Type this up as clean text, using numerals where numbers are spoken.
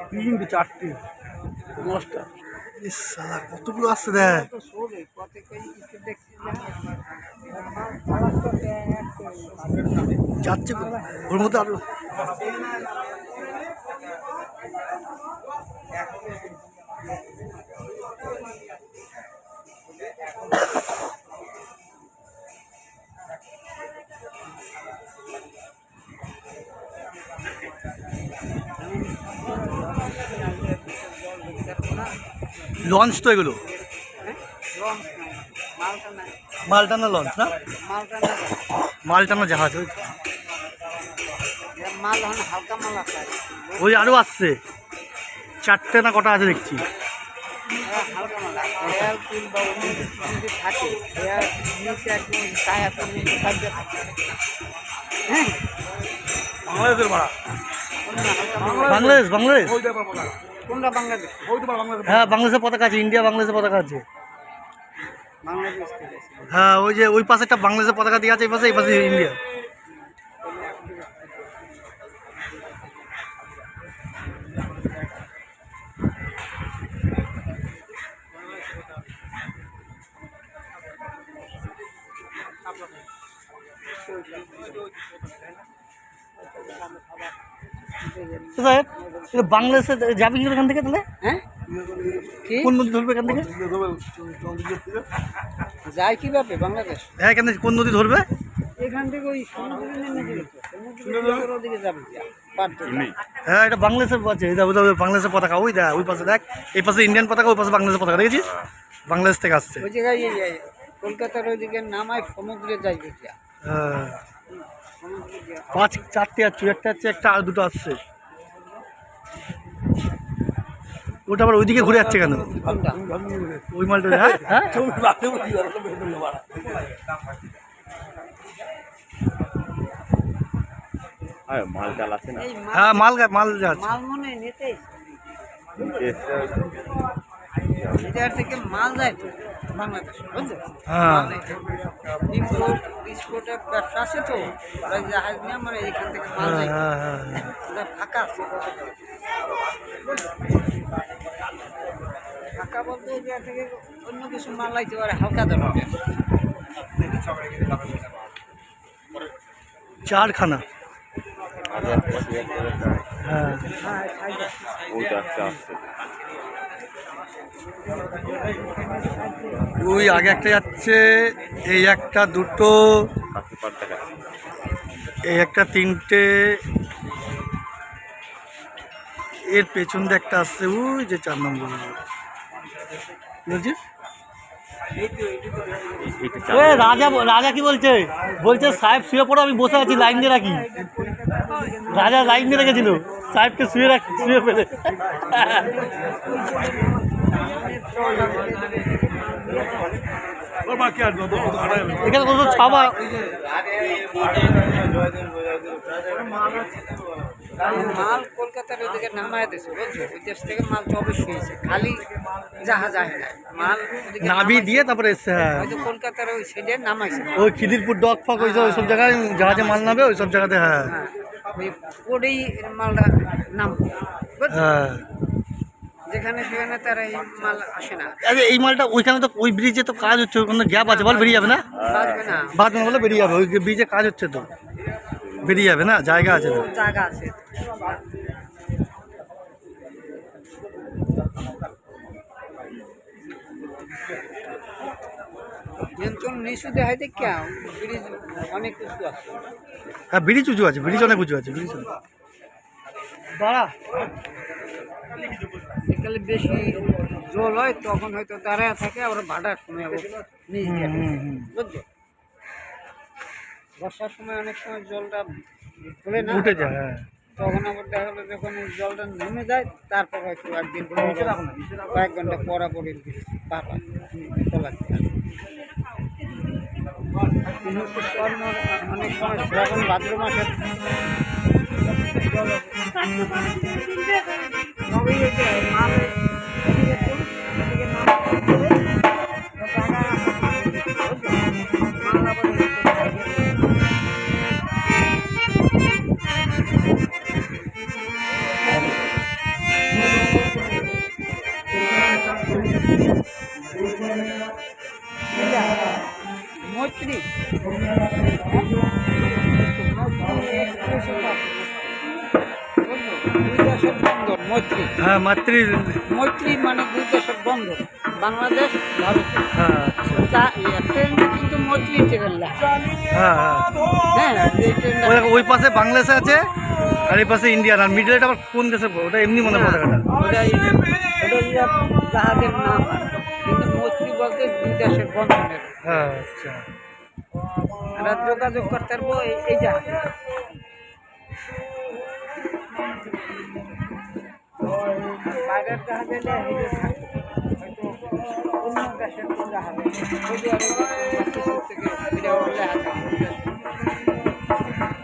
তিনটে চারটে দশটা সালা কতগুলো আসছে দেখ। যাচ্ছে ওর মধ্যে আরো লঞ্চ তো এগুলো মালটানা লঞ্চ না মালটানা জাহাজ ওই আরো আসছে চারটে না কটা আছে দেখছি। বাংলাদেশের ভাড়া বাংলাদেশ বাংলাদেশ হ্যাঁ বাংলাদেশের পতাকা আছে ইন্ডিয়া বাংলাদেশের পতাকা আছে হ্যাঁ ওই যে ওই পাশে একটা বাংলাদেশের পতাকা দিয়ে আছে এই পাশে ইন্ডিয়া। বাংলাদেশে যাবে কি এখান থেকে তাহলে হ্যাঁ কোন নদী ধরবে এখান থেকে যায় কিভাবে বাংলাদেশ হ্যাঁ এখান থেকে কোন নদী ধরবে এখান থেকে ওই হ্যাঁ এটা বাংলাদেশের আছে বাংলাদেশের পতাকা ওই দেখ ওই পাশে দেখ এই পাশে ইন্ডিয়ান পতাকা ওই পাশে বাংলাদেশের পতাকা দেখেছিস বাংলাদেশ থেকে আসছে ওই জায়গায় কলকাতার ওইদিকে নামায় সমুদ্রে যাইবে হ্যাঁ পাঁচ চারটে আছে একটা আছে একটা আর দুটো আসছে ওটা আবার ওইদিকে ঘুরে যাচ্ছে কেন ওই মালটা হ্যাঁ হ্যাঁ মাল যাচ্ছে থেকে মাল যায় তো বাংলাদেশ বুঝলে ব্যবসা আছে তো জাহাজ নিয়ে আমরা এখান থেকে মাল যায় ফাঁকা ফাঁকা বলতে থেকে অন্য কিছু মাল লাইতে পারে হালকা ধরনের চারখানা ওই আগে একটা যাচ্ছে এই একটা দুটো এই একটা তিনটে এর পেছন দিয়ে একটা আসছে ওই যে 4 নম্বর রাজা কি বলছে বলছে সাহেব শুয়ে পড়ো আমি বসে আছি লাইন দিয়ে রাখি রাজা লাইন দিয়ে রেখেছিল সাহেবকে শুয়ে ফেলে এখানে কত ছাবা মাল কলকাতার ওইদিকে নামায় দিয়েছে বুঝছো ওই দেশ থেকে মাল তো অবশ্যই এসে খালি জাহাজ আসে না মাল নাবি দিয়ে তারপরে এসছে হ্যাঁ হয়তো কলকাতার ওই সাইডে নামাইছে ওই খিদিরপুর ডক ফক ওই সব জায়গায় জাহাজে মাল নামবে ওই সব জায়গাতে হ্যাঁ ওই ওই মালটা নাম হ্যাঁ যেখানে সেখানে তার এই মাল আসে না এই মালটা ওইখানে তো ওই ব্রিজে তো কাজ হচ্ছে ওখানে গ্যাপ আছে বল বেরিয়ে যাবে না বাঁচবে না বলে বেরিয়ে যাবে ওই ব্রিজে কাজ হচ্ছে তো বেরিয়ে যাবে না জায়গা আছে তো জায়গা আছে নিচু দেখাই দেখ ব্রিজ অনেক উঁচু আছে হ্যাঁ ব্রিজ উঁচু আছে ব্রিজ অনেক উঁচু আছে ব্রিজ দাঁড়া বিকালে বেশি জল হয় তখন হয়তো দাঁড়ায় থাকে আবার ভাটার সময় নিচ দিয়ে বুঝছো বর্ষার সময় অনেক সময় জলটা ভুলে না উঠে যায় তখন আবার দেখা গেলো যখন জলটা নেমে যায় তারপর হয়তো একদিন কয়েক ঘন্টা পরাপরি পাবা চলা অনেক সময় শ্রাবণ ভাদ্র মাসের দুই দেশের বন্ধন মৈত্রী। হ্যাঁ মাতৃ। মৈত্রী মানে দুই দেশের বন্ধন, বাংলাদেশ ভারত। হ্যাঁ আচ্ছা। ট্রেনটা কিন্তু মৈত্রী ট্রেন লেখা। হ্যাঁ হ্যাঁ হ্যাঁ এই ট্রেনটা ওই পাশে বাংলাদেশ আছে আর এই পাশে ইন্ডিয়ান, আর মিডলটা আবার কোন দেশের ওটা এমনি মনে পতাকাটা? জাহাজের নাম, কিন্তু মৈত্রী বলতে দুই দেশের বন্ধনের। হ্যাঁ আচ্ছা। আর যোগাযোগ করতে পারবো এই জাহাজ। বাইরের জাহাজে হেঁটে থাকে, হয়তো অন্য দেশের জাহাজে সৌদি আরবে কিছু থেকে ভিডিও লেখা থাকে।